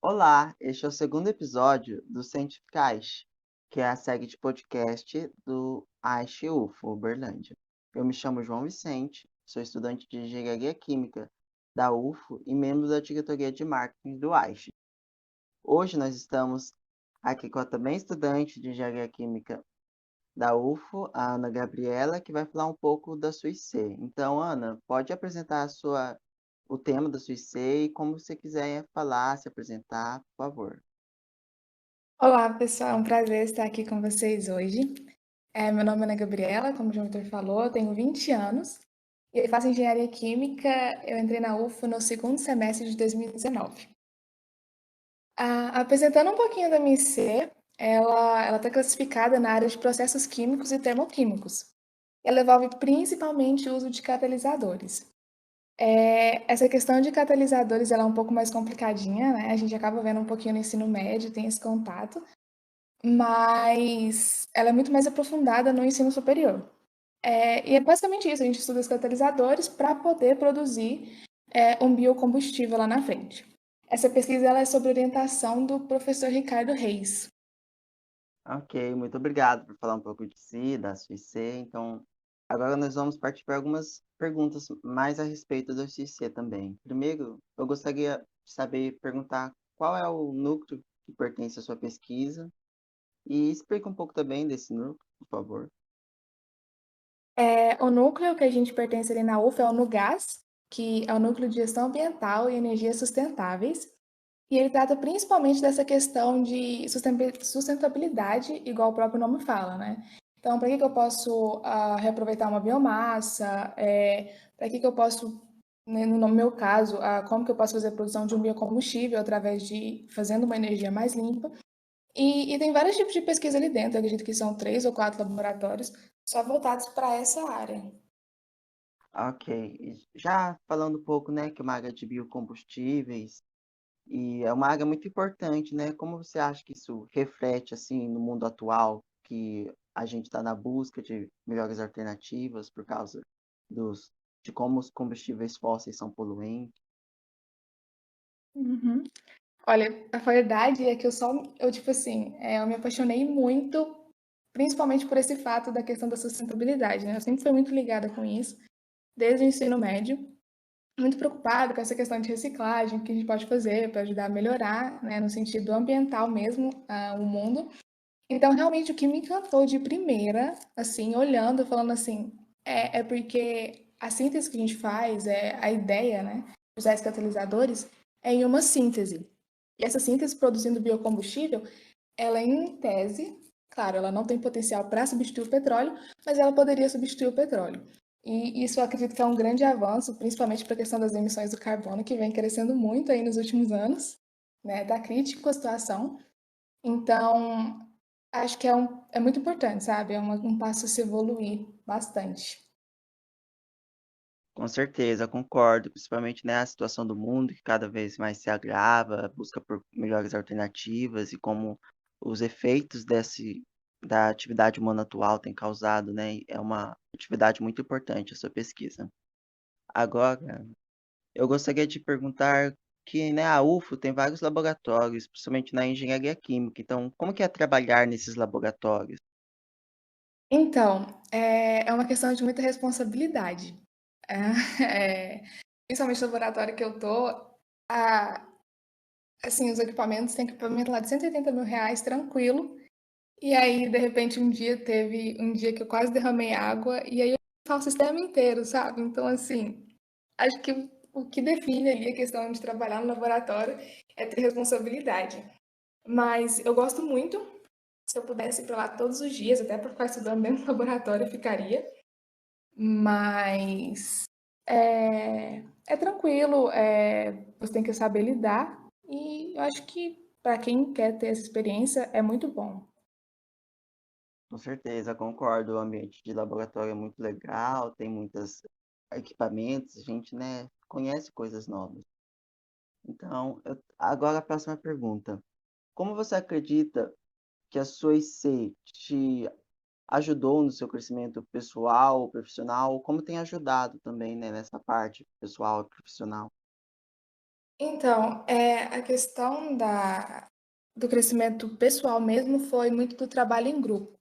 Olá, este é o segundo episódio do Cientificais, que é a série de podcast do AISH UFO Uberlândia. Eu me chamo João Vicente, sou estudante de Engenharia Química da UFO e membro da diretoria de marketing do AISH. Hoje nós estamos aqui com a também estudante de Engenharia Química da UFO, a Ana Gabriela, que vai falar um pouco da sua IC. Então, Ana, pode apresentar o tema da sua IC e como você quiser falar, se apresentar, por favor. Olá, pessoal, é um prazer estar aqui com vocês hoje. Meu nome é Ana Gabriela, como o João Vitor falou, eu tenho 20 anos e eu faço engenharia química. Eu entrei na UFO no segundo semestre de 2019. Apresentando um pouquinho da minha IC, ela está classificada na área de processos químicos e termoquímicos. Ela envolve principalmente o uso de catalisadores. Essa questão de catalisadores ela é um pouco mais complicadinha, né? A gente acaba vendo um pouquinho no ensino médio, tem esse contato. Mas ela é muito mais aprofundada no ensino superior. E é basicamente isso, a gente estuda os catalisadores para poder produzir um biocombustível lá na frente. Essa pesquisa ela é sobre orientação do professor Ricardo Reis. Ok, muito obrigado por falar um pouco de si, da sua IC. Então, agora nós vamos partir para algumas perguntas mais a respeito da sua IC também. Primeiro, eu gostaria de saber, perguntar qual é o núcleo que pertence à sua pesquisa e explica um pouco também desse núcleo, por favor. O núcleo que a gente pertence ali na UFA é o NUGAS, que é o Núcleo de Gestão Ambiental e Energias Sustentáveis, e ele trata principalmente dessa questão de sustentabilidade, igual o próprio nome fala, né? Então, para que eu posso reaproveitar uma biomassa? Para que eu posso, né, no meu caso, como que eu posso fazer a produção de um biocombustível através de fazendo uma energia mais limpa? E tem vários tipos de pesquisa ali dentro, eu acredito que são 3 ou 4 laboratórios só voltados para essa área. Ok, e já falando um pouco, né, que é uma área de biocombustíveis, e é uma área muito importante, né? Como você acha que isso reflete, assim, no mundo atual, que a gente está na busca de melhores alternativas por causa de como os combustíveis fósseis são poluentes? Uhum. Olha, a verdade é que tipo assim, eu me apaixonei muito, principalmente por esse fato da questão da sustentabilidade, né? Eu sempre fui muito ligada com isso, desde o ensino médio, muito preocupada com essa questão de reciclagem, o que a gente pode fazer para ajudar a melhorar, né, no sentido ambiental mesmo, o mundo. Então, realmente, o que me encantou de primeira, assim, olhando, falando assim, é porque a síntese que a gente faz, a ideia, né, de usar esses catalisadores, é em uma síntese. E essa síntese produzindo biocombustível, ela em tese, claro, ela não tem potencial para substituir o petróleo, mas ela poderia substituir o petróleo. E isso eu acredito que é um grande avanço, principalmente para a questão das emissões do carbono, que vem crescendo muito aí nos últimos anos, né? Está crítico a situação. Então, acho que é muito importante, sabe? É um passo a se evoluir bastante. Com certeza, concordo, principalmente, né, a situação do mundo que cada vez mais se agrava, a busca por melhores alternativas e como os efeitos da atividade humana atual têm causado, né, é uma atividade muito importante a sua pesquisa. Agora, eu gostaria de perguntar que, né, a UFO tem vários laboratórios, principalmente na engenharia química. Então, como que é trabalhar nesses laboratórios? Então, é uma questão de muita responsabilidade. Principalmente no laboratório que eu tô, a, assim, os equipamentos, tem equipamento lá de R$ 180.000, tranquilo. E aí, de repente, teve um dia que eu quase derramei água, e aí eu falo o sistema inteiro, sabe? Então, assim, acho que o que define ali a questão de trabalhar no laboratório é ter responsabilidade. Mas eu gosto muito. Se eu pudesse ir para lá todos os dias, até para ficar estudando dentro do laboratório, eu ficaria. Mas é tranquilo, você tem que saber lidar. E eu acho que para quem quer ter essa experiência é muito bom. Com certeza, concordo. O ambiente de laboratório é muito legal, tem muitos equipamentos, a gente, né, conhece coisas novas. Então, agora a próxima pergunta. Como você acredita que a sua IC te ajudou no seu crescimento pessoal, profissional? Como tem ajudado também, né, nessa parte pessoal e profissional? Então, a questão do crescimento pessoal mesmo foi muito do trabalho em grupo.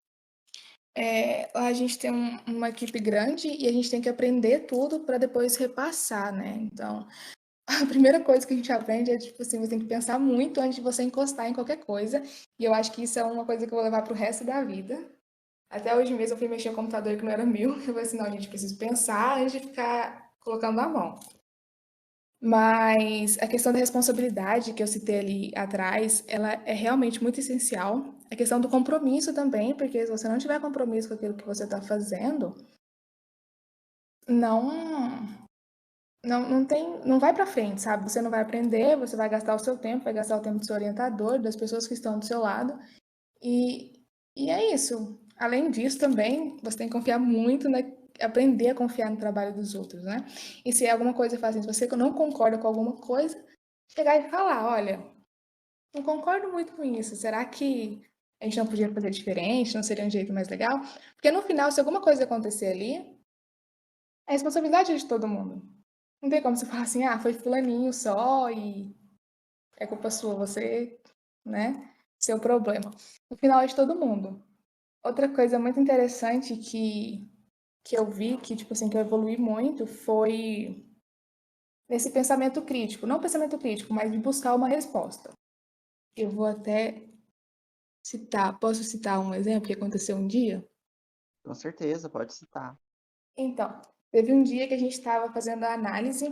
Lá a gente tem uma equipe grande e a gente tem que aprender tudo para depois repassar, né? Então, a primeira coisa que a gente aprende é, tipo assim, você tem que pensar muito antes de você encostar em qualquer coisa. E eu acho que isso é uma coisa que eu vou levar pro resto da vida. Até hoje mesmo eu fui mexer no computador que não era meu. Eu falei assim, não, gente, preciso pensar antes de ficar colocando na mão. Mas a questão da responsabilidade que eu citei ali atrás, ela é realmente muito essencial. A questão do compromisso também, porque se você não tiver compromisso com aquilo que você está fazendo, não, não vai para frente, sabe? Você não vai aprender, você vai gastar o seu tempo, vai gastar o tempo do seu orientador, das pessoas que estão do seu lado, e, e é isso. Além disso, também, você tem que confiar muito aprender a confiar no trabalho dos outros, né? E se é alguma coisa faz assim, se você não concorda com alguma coisa, chegar e falar, olha, não concordo muito com isso. Será que a gente não podia fazer diferente? Não seria um jeito mais legal? Porque no final, se alguma coisa acontecer ali, é responsabilidade de todo mundo. Não tem como você falar assim, ah, foi fulaninho só e é culpa sua, você, né? Seu problema. No final é de todo mundo. Outra coisa muito interessante que eu vi, que, tipo assim, que eu evolui muito, foi nesse pensamento crítico. Não pensamento crítico, mas de buscar uma resposta. Eu vou até citar, posso citar um exemplo que aconteceu um dia? Com certeza, pode citar. Então, teve um dia que a gente estava fazendo a análise.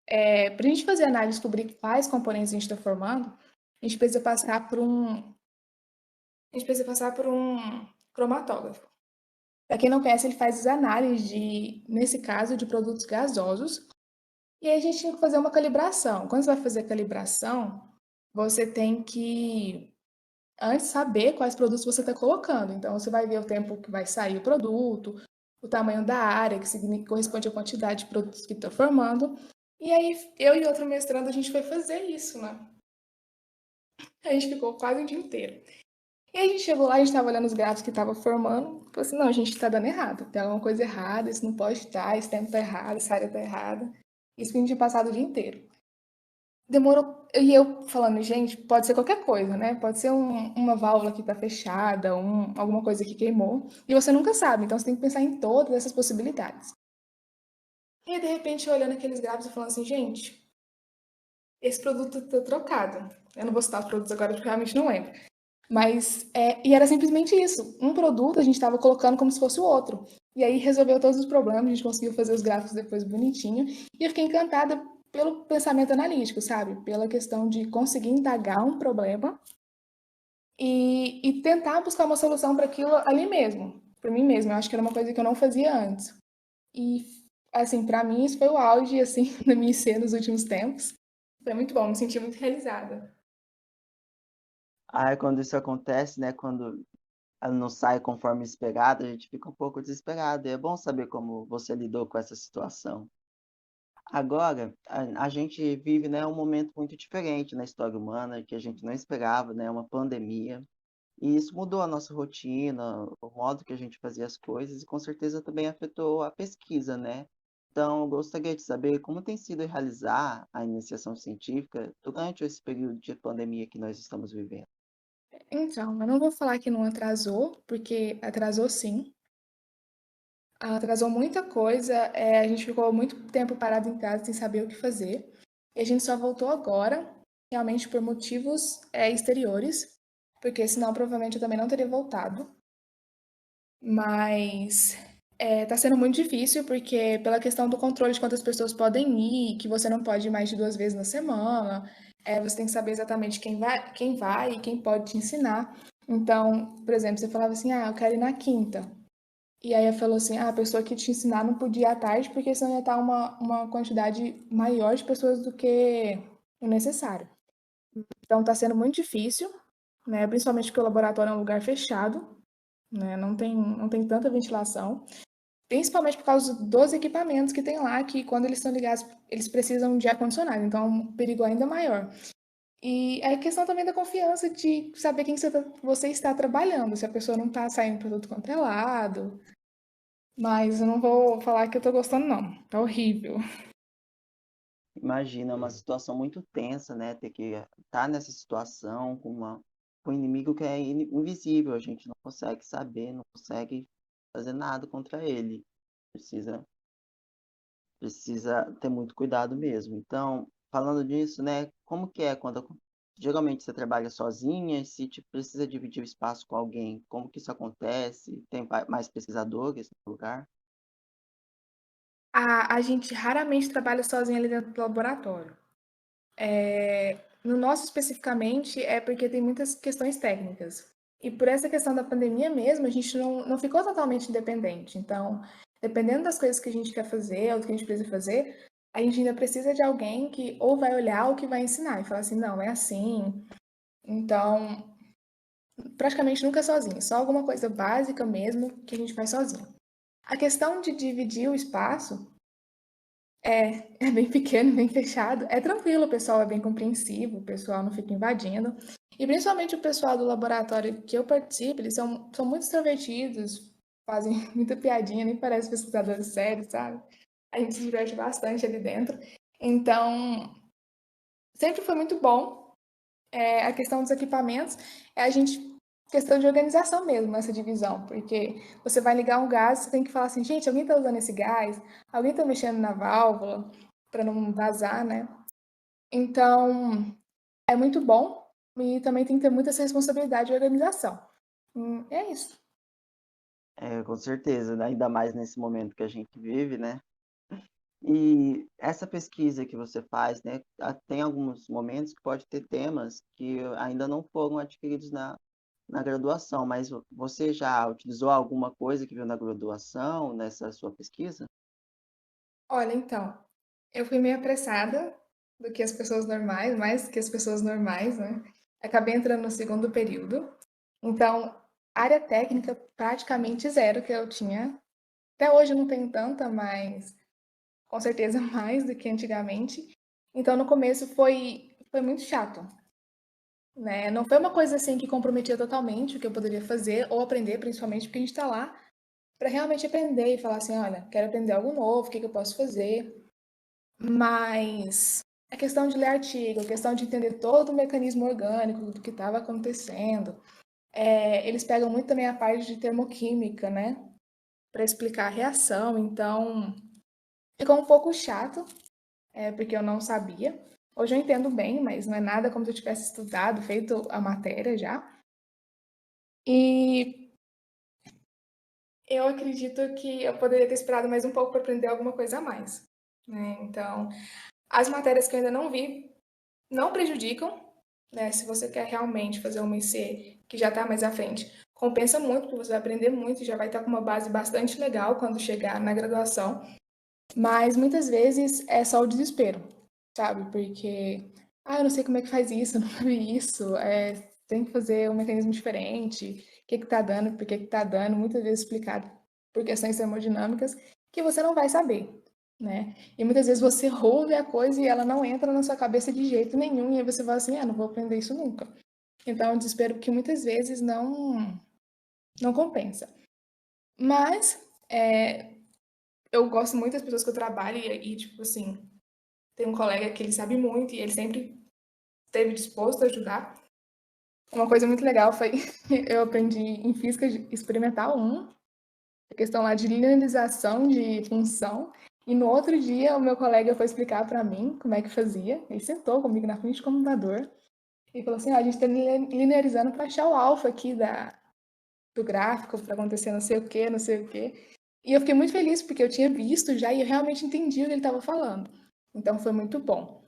Para a gente fazer a análise, descobrir quais componentes a gente está formando, a gente precisa passar por um, a gente precisa passar por um cromatógrafo. Para quem não conhece, ele faz as análises de, nesse caso, de produtos gasosos. E aí a gente tem que fazer uma calibração. Quando você vai fazer a calibração, você tem que antes saber quais produtos você está colocando. Então, você vai ver o tempo que vai sair o produto, o tamanho da área, que corresponde à quantidade de produtos que está formando. E aí, eu e outro mestrando, a gente foi fazer isso, né? A gente ficou quase o dia inteiro. E a gente chegou lá, a gente estava olhando os gráficos que estava formando. Falou assim, não, a gente está dando errado. Tem alguma coisa errada, isso não pode estar, esse tempo está errado, essa área está errada. Isso que a gente tinha passado o dia inteiro. Demorou. E eu falando, gente, pode ser qualquer coisa, né? Pode ser uma válvula que está fechada, alguma coisa que queimou. E você nunca sabe, então você tem que pensar em todas essas possibilidades. E aí, de repente, olhando aqueles gráficos e falando assim, gente, esse produto está trocado. Eu não vou citar os produtos agora porque eu realmente não lembro. Mas, e era simplesmente isso. Um produto a gente estava colocando como se fosse o outro. E aí resolveu todos os problemas, a gente conseguiu fazer os gráficos depois bonitinho. E eu fiquei encantada pelo pensamento analítico, sabe? Pela questão de conseguir indagar um problema e tentar buscar uma solução para aquilo ali mesmo, para mim mesma. Eu acho que era uma coisa que eu não fazia antes. E, assim, para mim isso foi o auge, assim, da minha IC nos últimos tempos. Foi muito bom, me senti muito realizada. Aí quando isso acontece, né, quando ela não sai conforme esperado, a gente fica um pouco desesperado. E é bom saber como você lidou com essa situação. Agora, a gente vive, né, um momento muito diferente na história humana, que a gente não esperava, né, uma pandemia. E isso mudou a nossa rotina, o modo que a gente fazia as coisas, e com certeza também afetou a pesquisa, né? Então, eu gostaria de saber como tem sido realizar a iniciação científica durante esse período de pandemia que nós estamos vivendo. Então, eu não vou falar que não atrasou, porque atrasou sim. Atrasou muita coisa, a gente ficou muito tempo parado em casa sem saber o que fazer. E a gente só voltou agora, realmente por motivos exteriores, porque senão provavelmente eu também não teria voltado. Mas tá sendo muito difícil, porque pela questão do controle de quantas pessoas podem ir, que você não pode ir mais de 2 vezes na semana, você tem que saber exatamente quem vai e quem pode te ensinar. Então, por exemplo, você falava assim, eu quero ir na quinta. E aí ela falou assim, a pessoa que te ensinar não podia ir à tarde, porque senão ia estar uma quantidade maior de pessoas do que o necessário. Então está sendo muito difícil, né? Principalmente porque o laboratório é um lugar fechado, né? Não tem tanta ventilação. Principalmente por causa dos equipamentos que tem lá, que quando eles são ligados, eles precisam de ar-condicionado, então é um perigo ainda maior. E é questão também da confiança de saber quem você está trabalhando, se a pessoa não está saindo para tudo quanto é lado. Mas eu não vou falar que eu tô gostando, não. Tá horrível. Imagina, é uma situação muito tensa, né? Ter que estar nessa situação com um inimigo que é invisível, a gente não consegue saber, não consegue fazer nada contra ele. Precisa, precisa ter muito cuidado mesmo. Então, falando disso, né? Como que é quando geralmente você trabalha sozinha, se precisa dividir o espaço com alguém, como que isso acontece? Tem mais pesquisadores no lugar? A gente raramente trabalha sozinho ali dentro do laboratório. No nosso especificamente é porque tem muitas questões técnicas. E por essa questão da pandemia mesmo, a gente não ficou totalmente independente. Então, dependendo das coisas que a gente quer fazer, ou do que a gente precisa fazer, a gente ainda precisa de alguém que ou vai olhar ou que vai ensinar e falar assim, não, é assim. Então, praticamente nunca sozinho, só alguma coisa básica mesmo que a gente faz sozinho. A questão de dividir o espaço é bem pequeno, bem fechado. É tranquilo, o pessoal é bem compreensivo, o pessoal não fica invadindo. E principalmente o pessoal do laboratório que eu participo, eles são muito extrovertidos, fazem muita piadinha, nem parece pesquisadores sérios, sabe? A gente se diverte bastante ali dentro. Então, sempre foi muito bom. A questão dos equipamentos é a gente questão de organização mesmo, essa divisão, porque você vai ligar um gás, você tem que falar assim, gente, alguém está usando esse gás? Alguém está mexendo na válvula para não vazar, né? Então, é muito bom e também tem que ter muita essa responsabilidade de organização. É isso. É, com certeza, né? Ainda mais nesse momento que a gente vive, né? E essa pesquisa que você faz, né, tem alguns momentos que pode ter temas que ainda não foram adquiridos na graduação, mas você já utilizou alguma coisa que viu na graduação, nessa sua pesquisa? Olha, então, eu fui meio apressada do que as pessoas normais, mais que as pessoas normais, né? Acabei entrando no segundo período. Então, área técnica praticamente zero que eu tinha. Até hoje eu não tenho tanta, mas com certeza mais do que antigamente. Então, no começo foi muito chato, né? Não foi uma coisa assim que comprometia totalmente o que eu poderia fazer ou aprender, principalmente porque a gente está lá para realmente aprender e falar assim, olha, quero aprender algo novo, o que eu posso fazer. Mas a questão de ler artigo, a questão de entender todo o mecanismo orgânico do que estava acontecendo, eles pegam muito também a parte de termoquímica, né? Para explicar a reação. Então, ficou um pouco chato, porque eu não sabia. Hoje eu entendo bem, mas não é nada como se eu tivesse estudado, feito a matéria já. E eu acredito que eu poderia ter esperado mais um pouco para aprender alguma coisa a mais, né? Então, as matérias que eu ainda não vi não prejudicam, né? Se você quer realmente fazer uma IC que já está mais à frente, compensa muito, porque você vai aprender muito e já vai estar com uma base bastante legal quando chegar na graduação. Mas muitas vezes é só o desespero, sabe? Porque, eu não sei como é que faz isso, eu nunca vi isso, tem que fazer um mecanismo diferente, o que que tá dando, por que que tá dando, muitas vezes explicado por questões termodinâmicas que você não vai saber, né? E muitas vezes você ouve a coisa e ela não entra na sua cabeça de jeito nenhum, e aí você fala assim, não vou aprender isso nunca. Então, é um desespero que muitas vezes não compensa. Mas, eu gosto muito das pessoas que eu trabalho tipo assim, tem um colega que ele sabe muito e ele sempre esteve disposto a ajudar. Uma coisa muito legal foi eu aprendi em física experimental 1, a questão lá de linearização de função, e no outro dia o meu colega foi explicar para mim como é que fazia. Ele sentou comigo na frente do computador e falou assim: a gente está linearizando para achar o alfa aqui do gráfico, para acontecer não sei o que, não sei o que. E eu fiquei muito feliz porque eu tinha visto já e eu realmente entendi o que ele estava falando. Então foi muito bom.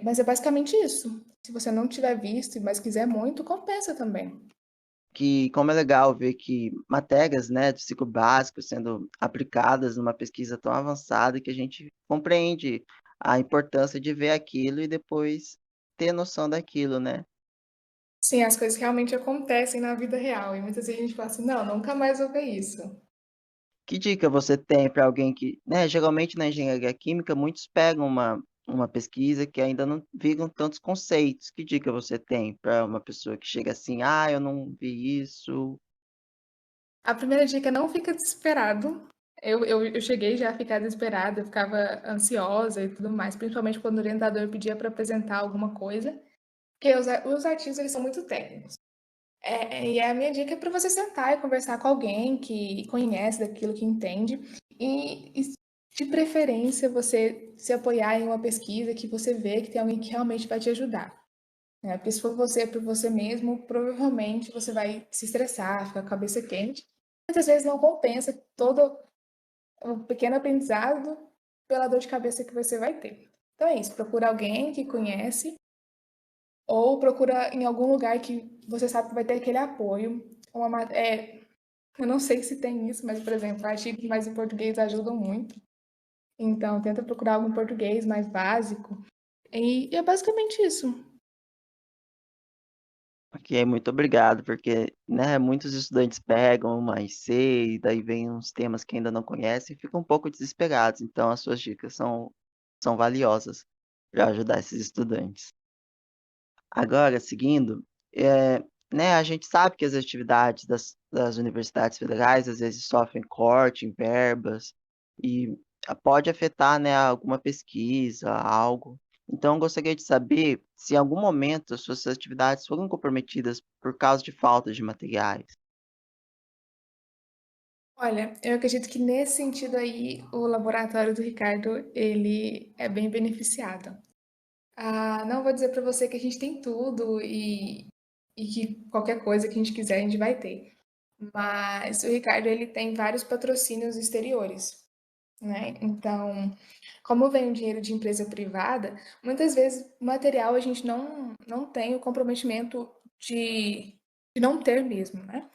Mas é basicamente isso. Se você não tiver visto, mas quiser muito, compensa também. Que como é legal ver que matérias, né, do ciclo básico sendo aplicadas numa pesquisa tão avançada que a gente compreende a importância de ver aquilo e depois ter noção daquilo, né? Sim, as coisas realmente acontecem na vida real. E muitas vezes a gente fala assim, não, nunca mais vou ver isso. Que dica você tem para alguém que, né, geralmente na engenharia química muitos pegam uma pesquisa que ainda não viram tantos conceitos. Que dica você tem para uma pessoa que chega assim: "Ah, eu não vi isso"? A primeira dica é não fica desesperado. Eu cheguei já a ficar desesperada, eu ficava ansiosa e tudo mais, principalmente quando o orientador pedia para apresentar alguma coisa, porque os artigos eles são muito técnicos. E a minha dica é para você sentar e conversar com alguém que conhece daquilo, que entende, e de preferência você se apoiar em uma pesquisa que você vê que tem alguém que realmente vai te ajudar. Né? Porque se for você por você mesmo, provavelmente você vai se estressar, ficar com a cabeça quente. Muitas vezes não compensa todo o pequeno aprendizado pela dor de cabeça que você vai ter. Então é isso, procura alguém que conhece ou procura em algum lugar que você sabe que vai ter aquele apoio. Eu não sei se tem isso, mas, por exemplo, artigos mais em português ajudam muito. Então, tenta procurar algo em português mais básico. E é basicamente isso. Ok, muito obrigado, porque, né, muitos estudantes pegam mais C e daí vem uns temas que ainda não conhecem e ficam um pouco desesperados, então as suas dicas são valiosas para ajudar esses estudantes. Agora, seguindo, né, a gente sabe que as atividades das universidades federais às vezes sofrem corte em verbas e pode afetar, né, alguma pesquisa, algo. Então, eu gostaria de saber se em algum momento as suas atividades foram comprometidas por causa de falta de materiais. Olha, eu acredito que nesse sentido aí, o laboratório do Ricardo, ele é bem beneficiado. Não vou dizer para você que a gente tem tudo e que qualquer coisa que a gente quiser a gente vai ter. Mas o Ricardo, ele tem vários patrocínios exteriores, né? Então, como vem o dinheiro de empresa privada, muitas vezes o material a gente não tem o comprometimento de não ter mesmo, né?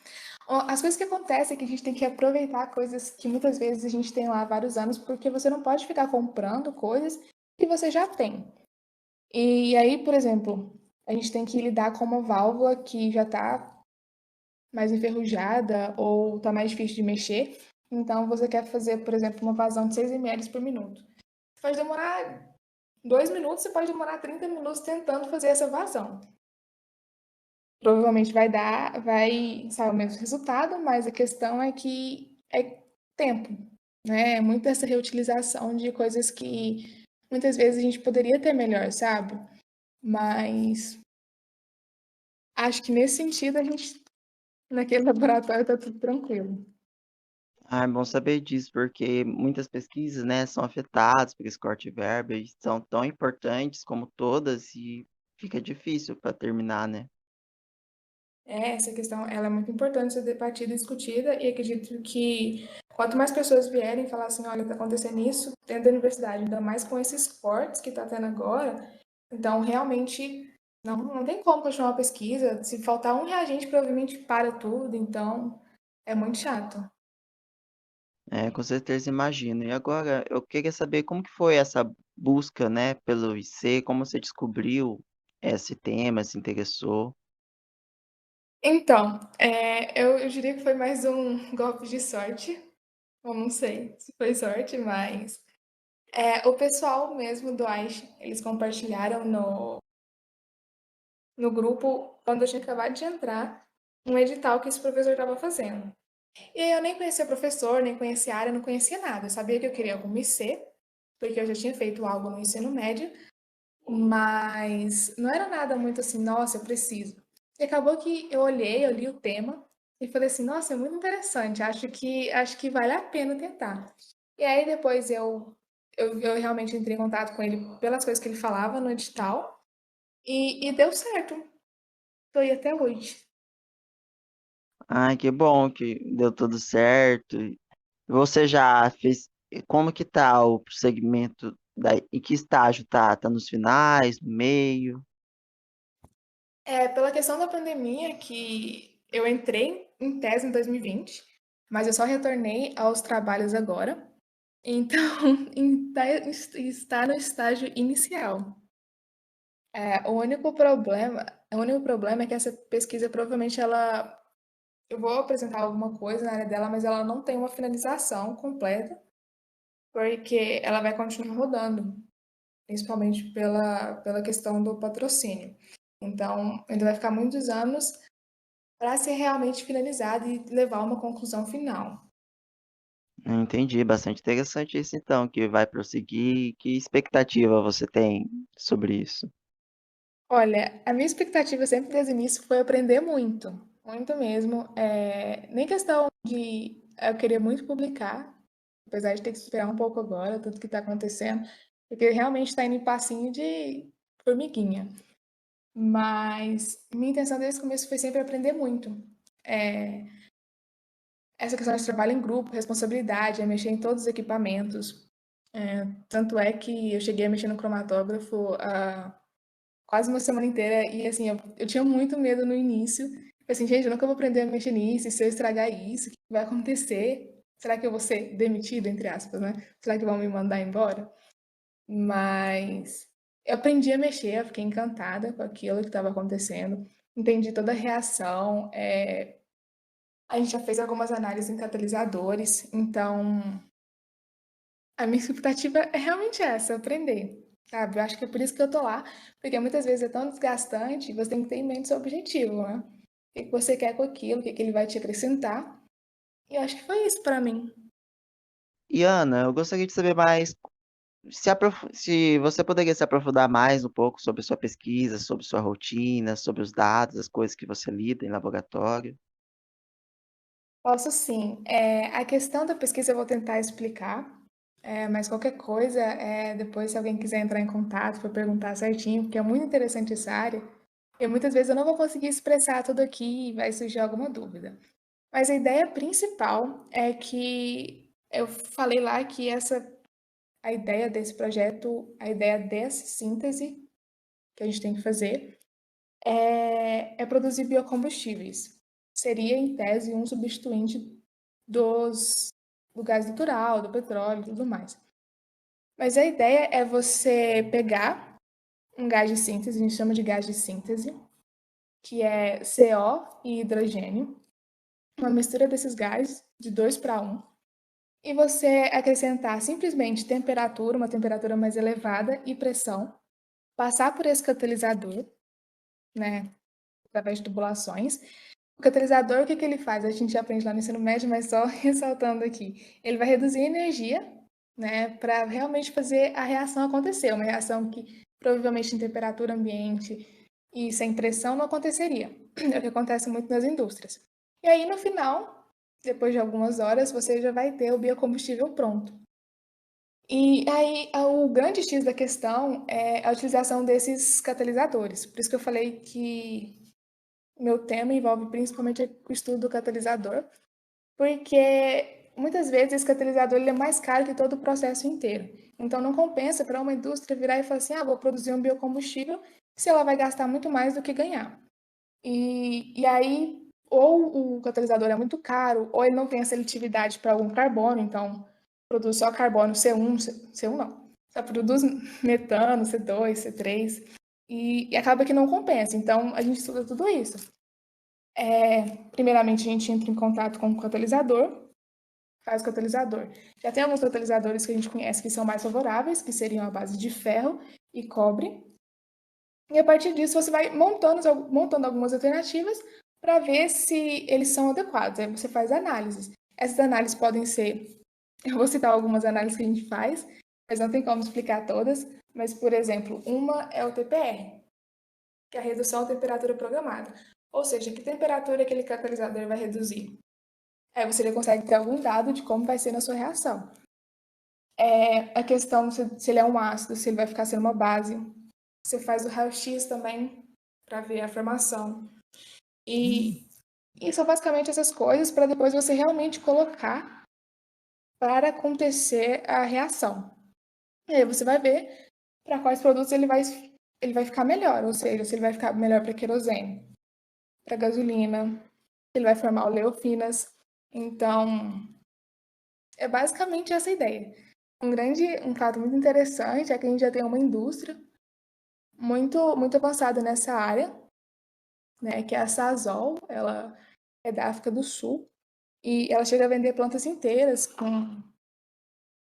As coisas que acontecem é que a gente tem que aproveitar coisas que muitas vezes a gente tem lá há vários anos, porque você não pode ficar comprando coisas que você já tem. E aí, por exemplo, a gente tem que lidar com uma válvula que já está mais enferrujada ou está mais difícil de mexer. Então, você quer fazer, por exemplo, uma vazão de 6 ml por minuto. Pode demorar 2 minutos, você pode demorar 30 minutos tentando fazer essa vazão. Provavelmente vai sair o mesmo resultado, mas a questão é que é tempo, né? É muito essa reutilização de coisas que muitas vezes a gente poderia ter melhor, sabe? Mas acho que nesse sentido a gente, naquele laboratório, tá tudo tranquilo. Ah, é bom saber disso, porque muitas pesquisas, né, são afetadas por esse corte de verba e são tão importantes como todas e fica difícil para terminar, né? Essa questão, ela é muito importante ser debatida e discutida, e acredito que quanto mais pessoas vierem falar assim, olha, está acontecendo isso dentro da universidade, ainda mais com esses cortes que está tendo agora, então realmente não tem como continuar a pesquisa. Se faltar um reagente, provavelmente para tudo, então é muito chato. É, com certeza imagino. E agora eu queria saber como que foi essa busca, né, pelo IC, como você descobriu esse tema, se interessou? Então, eu diria que foi mais um golpe de sorte. Eu não sei se foi sorte, mas o pessoal mesmo do AISH, eles compartilharam no grupo, quando eu tinha acabado de entrar, um edital que esse professor estava fazendo. E aí eu nem conhecia o professor, nem conhecia a área, não conhecia nada. Eu sabia que eu queria algum IC, porque eu já tinha feito algo no ensino médio, mas não era nada muito assim, nossa, eu preciso. E acabou que eu li o tema e falei assim, nossa, é muito interessante, acho que vale a pena tentar. E aí depois eu realmente entrei em contato com ele pelas coisas que ele falava no edital e deu certo. Tô aí até hoje. Ai, que bom que deu tudo certo. Você já fez como que tá o segmento em que estágio tá? Tá nos finais, no meio? Pela questão da pandemia que eu entrei em tese em 2020, mas eu só retornei aos trabalhos agora. Então, está no estágio inicial. O único problema é que essa pesquisa provavelmente eu vou apresentar alguma coisa na área dela, mas ela não tem uma finalização completa, porque ela vai continuar rodando. principalmente pela questão do patrocínio. Então, ainda vai ficar muitos anos para ser realmente finalizado e levar a uma conclusão final. Entendi, bastante interessante isso então, que vai prosseguir. Que expectativa você tem sobre isso? Olha, a minha expectativa sempre desde o início foi aprender muito mesmo. Nem questão de eu querer muito publicar, apesar de ter que esperar um pouco agora, tudo que está acontecendo, porque realmente está indo em passinho de formiguinha. Mas minha intenção desde o começo foi sempre aprender muito. É, essa questão de trabalho em grupo, responsabilidade, é mexer em todos os equipamentos. Tanto é que eu cheguei a mexer no cromatógrafo quase uma semana inteira e assim, eu tinha muito medo no início. Assim, gente, eu nunca vou aprender a mexer nisso, e se eu estragar isso, o que vai acontecer? Será que eu vou ser demitido, entre aspas, né? Será que vão me mandar embora? Mas eu aprendi a mexer, eu fiquei encantada com aquilo que estava acontecendo, entendi toda a reação. A gente já fez algumas análises em catalisadores, então a minha expectativa é realmente essa, aprender, sabe? Eu acho que é por isso que eu tô lá, porque muitas vezes é tão desgastante e você tem que ter em mente seu objetivo, né? O que você quer com aquilo, o que ele vai te acrescentar. E eu acho que foi isso para mim. E Ana, eu gostaria de saber mais se você poderia se aprofundar mais um pouco sobre sua pesquisa, sobre sua rotina, sobre os dados, as coisas que você lida em laboratório. Posso sim. A questão da pesquisa eu vou tentar explicar, mas qualquer coisa, depois se alguém quiser entrar em contato para perguntar certinho, porque é muito interessante essa área, e muitas vezes eu não vou conseguir expressar tudo aqui e vai surgir alguma dúvida. Mas a ideia principal é que eu falei lá que a ideia desse projeto, a ideia dessa síntese que a gente tem que fazer é produzir biocombustíveis. Seria, em tese, um substituinte do gás natural, do petróleo e tudo mais. Mas a ideia é você pegar um gás de síntese, a gente chama de gás de síntese, que é CO e hidrogênio, uma mistura desses gases de 2 para 1, e você acrescentar simplesmente temperatura, uma temperatura mais elevada e pressão, passar por esse catalisador, né, através de tubulações. O catalisador, o que ele faz? A gente aprende lá no ensino médio, mas só ressaltando aqui. Ele vai reduzir a energia, né, para realmente fazer a reação acontecer. Uma reação que provavelmente em temperatura ambiente e sem pressão não aconteceria. É o que acontece muito nas indústrias. E aí, no final, depois de algumas horas, você já vai ter o biocombustível pronto. E aí, o grande X da questão é a utilização desses catalisadores. Por isso que eu falei que meu tema envolve principalmente o estudo do catalisador, porque muitas vezes esse catalisador ele é mais caro que todo o processo inteiro. Então, não compensa para uma indústria virar e falar assim: vou produzir um biocombustível, se ela vai gastar muito mais do que ganhar. E aí, ou o catalisador é muito caro, ou ele não tem a seletividade para algum carbono, então produz só carbono C1, C1 não, só produz metano, C2, C3, e acaba que não compensa. Então, a gente estuda tudo isso. Primeiramente, a gente entra em contato com o catalisador, faz o catalisador. Já tem alguns catalisadores que a gente conhece que são mais favoráveis, que seriam a base de ferro e cobre, e a partir disso, você vai montando algumas alternativas para ver se eles são adequados. Aí você faz análises. Essas análises podem ser. Eu vou citar algumas análises que a gente faz, mas não tem como explicar todas. Mas, por exemplo, uma é o TPR, que é a redução da temperatura programada. Ou seja, que temperatura aquele catalisador vai reduzir? Aí você consegue ter algum dado de como vai ser na sua reação. A questão se ele é um ácido, se ele vai ficar sendo uma base. Você faz o raio-x também para ver a formação. E são basicamente essas coisas para depois você realmente colocar para acontecer a reação. E aí você vai ver para quais produtos ele vai ficar melhor, ou seja, se ele vai ficar melhor para querosene, para gasolina, se ele vai formar oleofinas. Então, é basicamente essa ideia. Um fato muito interessante é que a gente já tem uma indústria muito avançada nessa área, né, que é a Sasol, ela é da África do Sul, e ela chega a vender plantas inteiras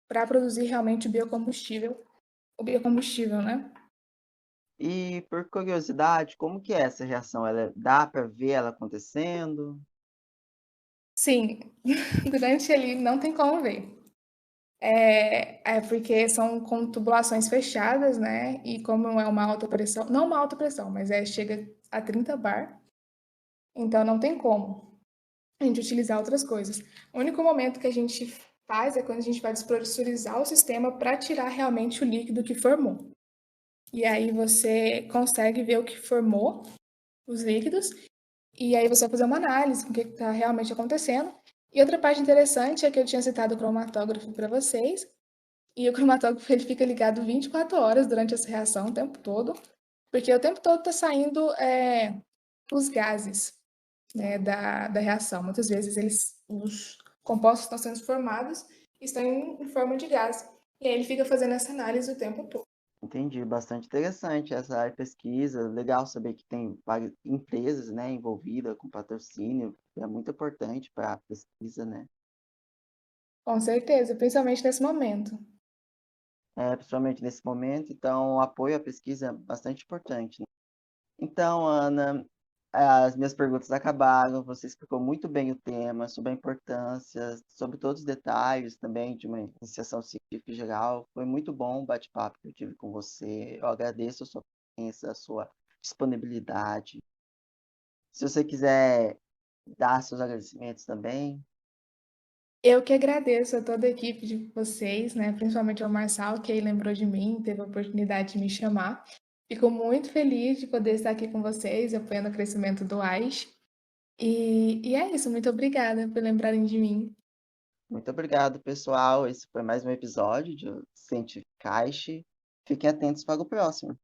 para produzir realmente biocombustível. o biocombustível, né? E por curiosidade, como que é essa reação? Ela dá para ver ela acontecendo? Sim, durante ali não tem como ver. É porque são com tubulações fechadas, né? E como é uma alta pressão, não uma alta pressão, mas chega a 30 bar, então não tem como a gente utilizar outras coisas. O único momento que a gente faz é quando a gente vai despressurizar o sistema para tirar realmente o líquido que formou. E aí você consegue ver o que formou, os líquidos, e aí você vai fazer uma análise do que está realmente acontecendo. E outra parte interessante é que eu tinha citado o cromatógrafo para vocês, e o cromatógrafo ele fica ligado 24 horas durante essa reação, o tempo todo, porque o tempo todo está saindo os gases, né, da reação. Muitas vezes os compostos estão sendo formados e estão em forma de gás. E aí ele fica fazendo essa análise o tempo todo. Entendi, bastante interessante essa área de pesquisa. Legal saber que tem várias empresas, né, envolvidas com patrocínio, que é muito importante para a pesquisa, né? Com certeza, principalmente nesse momento. Principalmente nesse momento, então o apoio à pesquisa é bastante importante, né? Então, Ana, as minhas perguntas acabaram. Você explicou muito bem o tema, sobre a importância, sobre todos os detalhes também de uma iniciação científica em geral. Foi muito bom o bate-papo que eu tive com você. Eu agradeço a sua presença, a sua disponibilidade. Se você quiser dar seus agradecimentos também. Eu que agradeço a toda a equipe de vocês, né, principalmente ao Marçal, que aí lembrou de mim, teve a oportunidade de me chamar. Fico muito feliz de poder estar aqui com vocês, apoiando o crescimento do AIS. E é isso, muito obrigada por lembrarem de mim. Muito obrigado, pessoal. Esse foi mais um episódio de Cientificast. Fiquem atentos para o próximo.